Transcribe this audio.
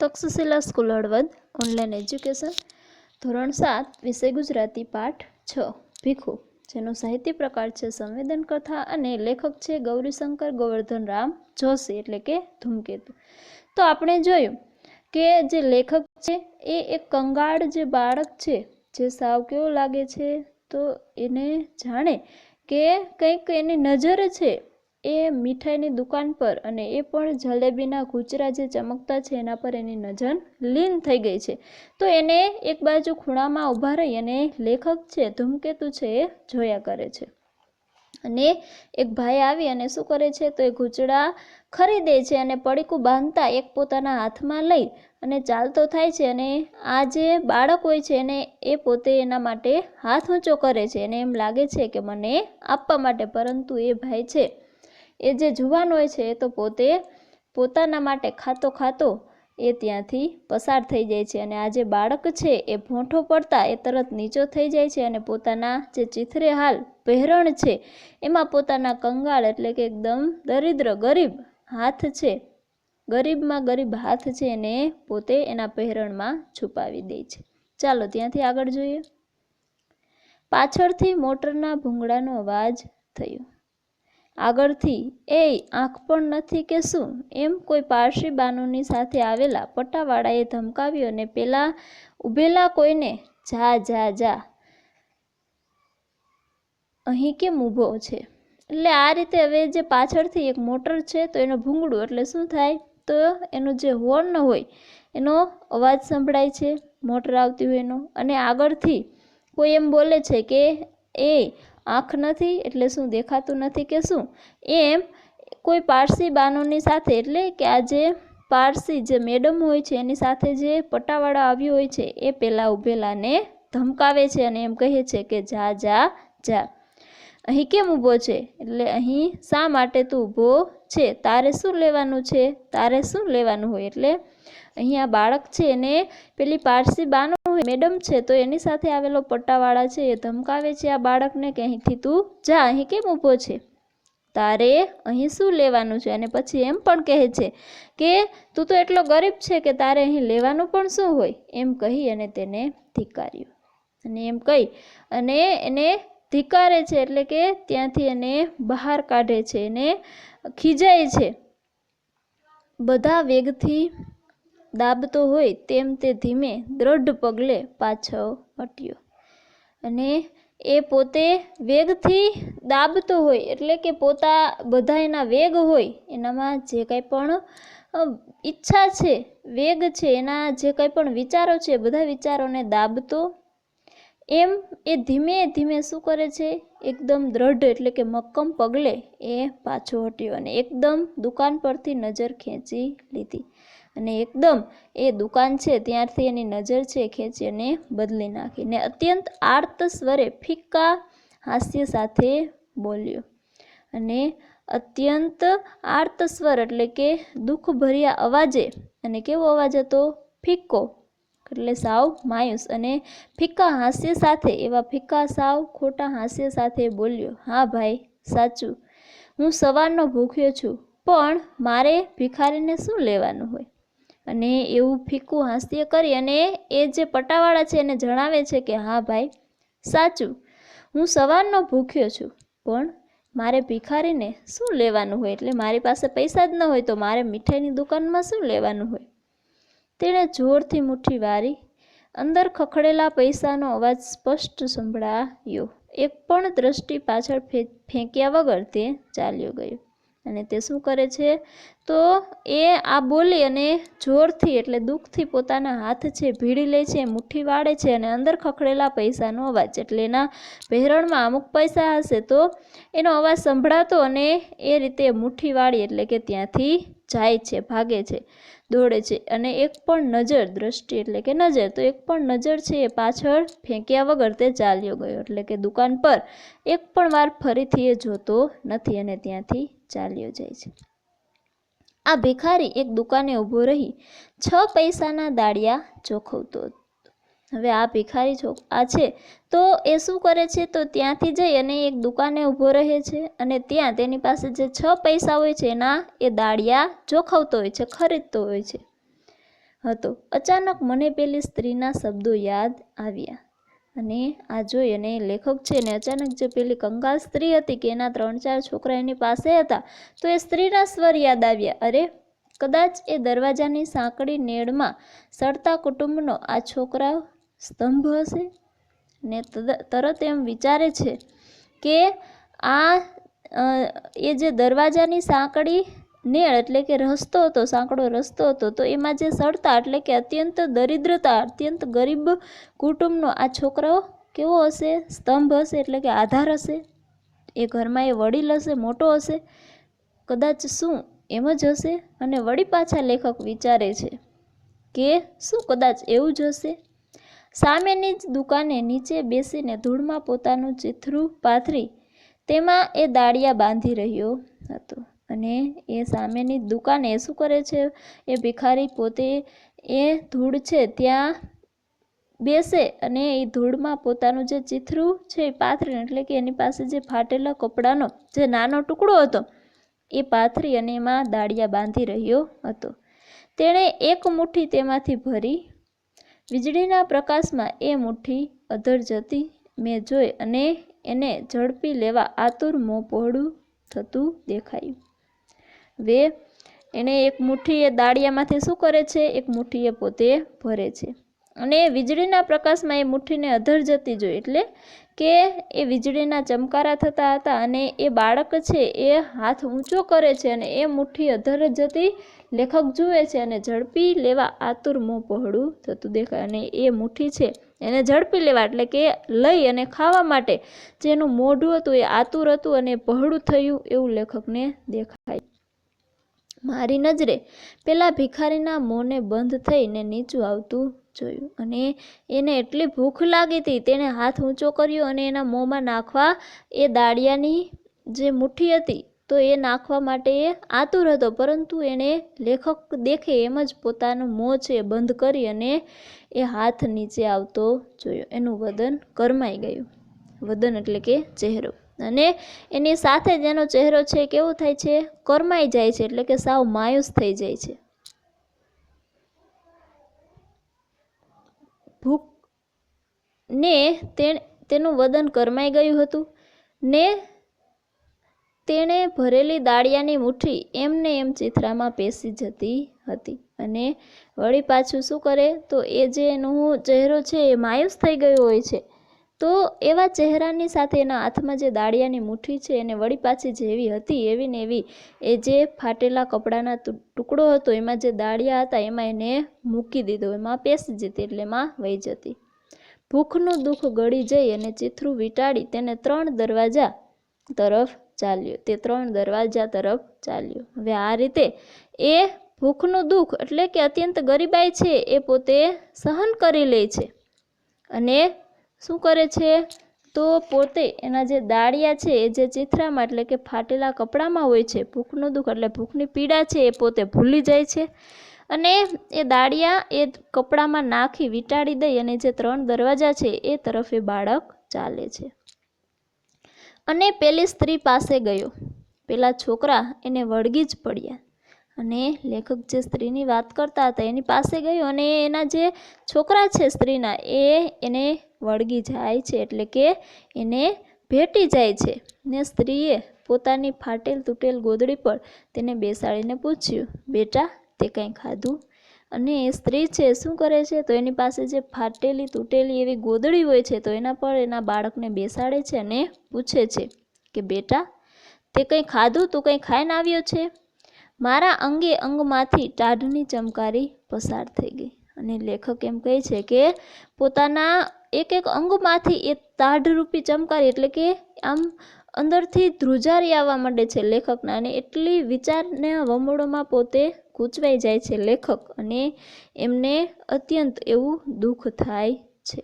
Takshashila school Halvad online education ધોરણ 7 વિષય ગુજરાતી પાઠ 6 ભીખુ, જેનો સાહિત્ય પ્રકાર છે સંવેદન કથા અને લેખક છે ગૌરીશંકર ગોવર્ધન રામ જોશી એટલે કે ધૂમકેતુ. તો આપણે જોયું કે જે લેખક છે એ એક કંગાળ જે બાળક છે જે સાવ કેવો લાગે છે, તો એને જાણે કે કંઈક એની નજર છે એ મીઠાઈની દુકાન પર, અને એ પણ જલેબીના ઘૂંચરા જે ચમકતા છે એના પર એની નજર લીન થઈ ગઈ છે. તો એને એક બાજુ ખૂણામાં ઊભા રહી અને લેખક છે ધૂમકેતુ છે એ જોયા કરે છે. અને એક ભાઈ આવી અને શું કરે છે, તો એ ઘૂંચડા ખરીદે છે અને પડીકું બાંધતા એક પોતાના હાથમાં લઈ અને ચાલતો થાય છે. અને આ જે બાળક હોય છે એને એ પોતે એના માટે હાથ ઊંચો કરે છે અને એમ લાગે છે કે મને આપવા માટે, પરંતુ એ ભાઈ છે એ જે જુવાન હોય છે એ તો પોતે પોતાના માટે ખાતો ખાતો એ ત્યાંથી પસાર થઈ જાય છે. અને આ જે બાળક છે એ ભોંઠો પડતા એ તરત નીચો થઈ જાય છે અને પોતાના જે ચીથરે હાલ પહેરણ છે એમાં પોતાના કંગાળ એટલે કે એકદમ દરિદ્ર ગરીબ હાથ છે, ગરીબમાં ગરીબ હાથ છે એને પોતે એના પહેરણમાં છુપાવી દે છે. ચાલો ત્યાંથી આગળ જોઈએ. પાછળથી મોટરના ભૂંગળાનો અવાજ થયો. આગળથી એ આંખ પણ નથી કે શું, એમ કોઈ પારસી બાનુની સાથે આવેલા પટ્ટાવાળાએ ધમકાવ્યું અને પેલા ઊભેલા કોઈને જા જા જા, અહીં કેમ ઊભો છે? એટલે આ રીતે હવે જે પાછળથી એક મોટર છે તો એનું ભૂંગળું એટલે શું થાય, તો એનું જે હોર્ન હોય એનો અવાજ સંભળાય છે, મોટર આવતી હોય એનો. અને આગળથી કોઈ એમ બોલે છે કે એ આંખ નથી એટલે શું દેખાતું નથી કે શું, એમ કોઈ પારસી બાનોની સાથે એટલે કે આ જે પારસી જે મેડમ હોય છે એની સાથે જે પટ્ટાવાળો આવ્યો હોય છે એ પેલા ઊભેલાને ધમકાવે છે અને એમ કહે છે કે જા જા જા, અહીં કેમ ઊભો છે? એટલે અહીં શા માટે તું ઊભો છે? તારે શું લેવાનું છે? તારે શું લેવાનું હોય? એટલે અહીંયા બાળક છે એને પેલી પારસી બાનો હોય મેડમ છે તો એની સાથે આવેલો પટ્ટાવાળા છે એ ધમકાવે છે આ બાળકને કે અહીંથી તું જા, અહીં કેમ ઊભો છે? તારે અહીં શું લેવાનું છે? અને પછી એમ પણ કહે છે કે તું તો એટલો ગરીબ છે કે તારે અહીં લેવાનું પણ શું હોય, એમ કહી અને તેને ધિક્કાર્યો. અને એમ કહી અને એને ધિક્કારે છે એટલે કે ત્યાંથી એને બહાર કાઢે છે, એને ખીજાય છે. બધા વેગથી દાબતો હોય તેમ તે ધીમે દ્રઢ પગલે પાછો હટ્યો. અને એ પોતે વેગથી દાબતો હોય એટલે કે બધા એના વેગ હોય એનામાં જે કંઈ પણ ઈચ્છા છે, વેગ છે, એના જે કંઈ પણ વિચારો છે બધા વિચારોને દાબતો એમ એ ધીમે ધીમે શું કરે છે, એકદમ દ્રઢ એટલે કે મક્કમ પગલે એ પાછો હટ્યો અને એકદમ દુકાન પરથી નજર ખેંચી લીધી. અને એકદમ એ દુકાન છે ત્યારથી એની નજર છે ખેંચી અને બદલી નાખી ને અત્યંત આર્ત સ્વરે ફિક્કા હાસ્ય સાથે બોલ્યો. અને અત્યંત આર્ત સ્વર એટલે કે દુઃખભર્યા અવાજે, અને કેવો અવાજ હતો? ફિક્કો એટલે સાવ માયુસ, અને ફિક્કા હાસ્ય સાથે, એવા ફિક્કા સાવ ખોટા હાસ્ય સાથે બોલ્યો. હા ભાઈ સાચું, હું સવારનો ભૂખ્યો છું, પણ મારે ભિખારીને શું લેવાનું હોય? અને એવું ફિક્કું હાસ્ય કરી અને એ જે પટ્ટાવાળા છે એને જણાવે છે કે હા ભાઈ સાચું, હું સવારનો ભૂખ્યો છું, પણ મારે ભિખારીને શું લેવાનું હોય? એટલે મારી પાસે પૈસા જ ન હોય તો મારે મીઠાઈની દુકાનમાં શું લેવાનું હોય? તેણે જોરથી મુઠ્ઠી વારી. અંદર ખખડેલા પૈસાનો અવાજ સ્પષ્ટ સંભળાયો. એક પણ દ્રષ્ટિ પાછળ ફેંક્યા વગર તે ચાલ્યો ગયો. અને તે શું કરે છે, તો એ આ બોલી અને જોરથી એટલે દુઃખથી પોતાના હાથ છે ભીડી લે છે, મુઠ્ઠી વાળે છે અને અંદર ખખડેલા પૈસાનો અવાજ એટલે એના પહેરણમાં અમુક પૈસા હશે તો એનો અવાજ સંભળાતો અને એ રીતે મુઠ્ઠી વાળી એટલે કે ત્યાંથી જાય છે, ભાગે છે, દોડે છે. અને એક પણ નજર, દ્રષ્ટિ એટલે કે નજર, તો એક પણ નજર છે એ પાછળ ફેંક્યા વગર તે ચાલ્યો ગયો એટલે કે દુકાન પર એક પણ વાર ફરીથી એ જોતો નથી અને ત્યાંથી ચાલ્યો જાય છે. આ ભિખારી એક દુકાને ઊભો રહી 6 પૈસાના દાળિયા જોખવતો હતો. હવે આ ભિખારી આ છે તો એ શું કરે છે, તો ત્યાંથી જઈ અને એક દુકાને ઊભો રહે છે અને ત્યાં તેની પાસે જે 6 પૈસા હોય છે એના એ દાળિયા જોખવતો હોય છે, ખરીદતો હોય છે. હતો. અચાનક મને પેલી સ્ત્રીના શબ્દો યાદ આવ્યા. અને આ જોઈ અને લેખક છે ને અચાનક જે પેલી કંગાલ સ્ત્રી હતી કે એના 3-4 છોકરા એની પાસે હતા, તો એ સ્ત્રીના સ્વર યાદ આવ્યા. અરે, કદાચ એ દરવાજાની સાંકડી નેળમાં સડતા કુટુંબનો આ છોકરા સ્તંભ હશે. ને તરત એમ વિચારે છે કે આ એ જે દરવાજાની સાંકડી નેળ એટલે કે રસ્તો હતો, સાંકડો રસ્તો હતો, તો એમાં જે સડતા એટલે કે અત્યંત દરિદ્રતા, અત્યંત ગરીબ કુટુંબનો આ છોકરો કેવો હશે? સ્તંભ હશે, એટલે કે આધાર હશે. એ ઘરમાં એ વડીલ હશે, મોટો હશે, કદાચ શું એમ જ હશે. અને વળી પાછા લેખક વિચારે છે કે શું કદાચ એવું જ હશે. સામેની જ દુકાને નીચે બેસીને ધૂળમાં પોતાનું ચીથરું પાથરી તેમાં એ દાળિયા બાંધી રહ્યો હતો. અને એ સામેની દુકાને શું કરે છે? એ ભિખારી પોતે એ ધૂળ છે ત્યાં બેસે અને એ ધૂળમાં પોતાનું જે ચીથરું છે એ પાથરીને, એટલે કે એની પાસે જે ફાટેલા કપડાનો જે નાનો ટુકડો હતો એ પાથરી અને એમાં દાળિયા બાંધી રહ્યો હતો. તેણે એક મુઠ્ઠી તેમાંથી ભરી. વીજળીના પ્રકાશમાં એ મુઠ્ઠી અધર જતી મેં જોઈ અને એને ઝડપી લેવા આતુર મોં પહોળું થતું દેખાયું. એણે એક મુઠ્ઠી એ દાળિયામાંથી શું કરે છે? એક મુઠ્ઠી એ પોતે ભરે છે અને વીજળીના પ્રકાશમાં એ મુઠ્ઠીને અધર જતી જોઈ, એટલે કે એ વીજળીના ચમકારા થતા હતા અને એ બાળક છે એ હાથ ઊંચો કરે છે અને એ મુઠ્ઠી અધર જતી લેખક જુએ છે અને ઝડપી લેવા આતુર મોં પહોળું થતું દેખાય. અને એ મુઠ્ઠી છે એને ઝડપી લેવા એટલે કે લઈ અને ખાવા માટે જેનું મોઢું હતું એ આતુર હતું અને પહોળું થયું એવું લેખકને દેખાય. મારી નજરે પેલા ભિખારીના મોંને બંધ થઈને નીચું આવતું જોયું અને એને એટલી ભૂખ લાગી હતી, તેણે હાથ ઊંચો કર્યો અને એના મોંમાં નાખવા એ દાળિયાની જે મુઠ્ઠી હતી તો એ નાખવા માટે એ આતુર હતો, પરંતુ એણે લેખક દેખે એમ જ પોતાનું મોં છે બંધ કરી અને એ હાથ નીચે આવતો જોયો. એનું વદન કરમાઈ ગયું. વદન એટલે કે ચહેરો, અને એની સાથે જ એનો ચહેરો છે કેવો થાય છે? કરમાઈ જાય છે, એટલે કે સાવ માયુસ થઈ જાય છે. ભૂખ ને તેનું વદન કરમાઈ ગયું હતું ને તેણે ભરેલી દાળિયાની મુઠ્ઠી એમને એમ ચીથરામાં પેસી જતી હતી. અને વળી પાછું શું કરે? તો એ જે એનો ચહેરો છે એ માયુસ થઈ ગયો હોય છે, તો એવા ચહેરાની સાથે એના હાથમાં જે દાળિયાની મુઠ્ઠી છે એને વળી પાછી જેવી હતી એવી ને એવી એ જે ફાટેલા કપડાના ટુકડો હતો એમાં જે દાળિયા હતા એમાં એને મૂકી દીધો, એમાં પેસી જતી, એટલે એમાં વહી જતી. ભૂખનું દુઃખ ગળી જઈ અને ચીથરું વીંટાળી તેને 3 દરવાજા તરફ ચાલ્યો. તે 3 દરવાજા તરફ ચાલ્યો. હવે આ રીતે એ ભૂખનું દુઃખ એટલે કે અત્યંત ગરીબાઈ છે એ પોતે સહન કરી લે છે અને શું કરે છે? તો પોતે એના જે દાળિયા છે એ જે ચીથરામાં એટલે કે ફાટેલા કપડામાં હોય છે, ભૂખનું દુઃખ એટલે ભૂખની પીડા છે એ પોતે ભૂલી જાય છે અને એ દાળિયા એ કપડામાં નાખી વીંટાળી દઈ અને જે 3 દરવાજા છે એ તરફ એ બાળક ચાલે છે. અને પેલી સ્ત્રી પાસે ગયો. પેલા છોકરા એને વળગી જ પડ્યા અને લેખક જે સ્ત્રીની વાત કરતા હતા એની પાસે ગયો અને એના જે છોકરા છે સ્ત્રીના એને વળગી જાય છે, એટલે કે એને ભેટી જાય છે. ને સ્ત્રીએ પોતાની ફાટેલ તૂટેલ ગોદડી પર તેને બેસાડીને પૂછ્યું, બેટા તે કંઈ ખાધું? અને એ સ્ત્રી છે શું કરે છે? તો એની પાસે જે ફાટેલી તૂટેલી એવી ગોદડી હોય છે તો એના પર એના બાળકને બેસાડે છે અને પૂછે છે કે બેટા તે કંઈ ખાધું? તું કંઈ ખાઈને આવ્યો છે? મારા અંગે અંગમાંથી ટાઢની ચમકારી પસાર થઈ ગઈ. અને લેખક એમ કહે છે કે પોતાના એક એક અંગમાંથી એ ટાઢરૂપી ચમકારી એટલે કે આમ અંદરથી ધ્રુજારી આવવા માંડે છે લેખકના, અને એટલી વિચારને વમોળોમાં પોતે ગૂંચવાઈ જાય છે લેખક અને એમને અત્યંત એવું દુઃખ થાય છે.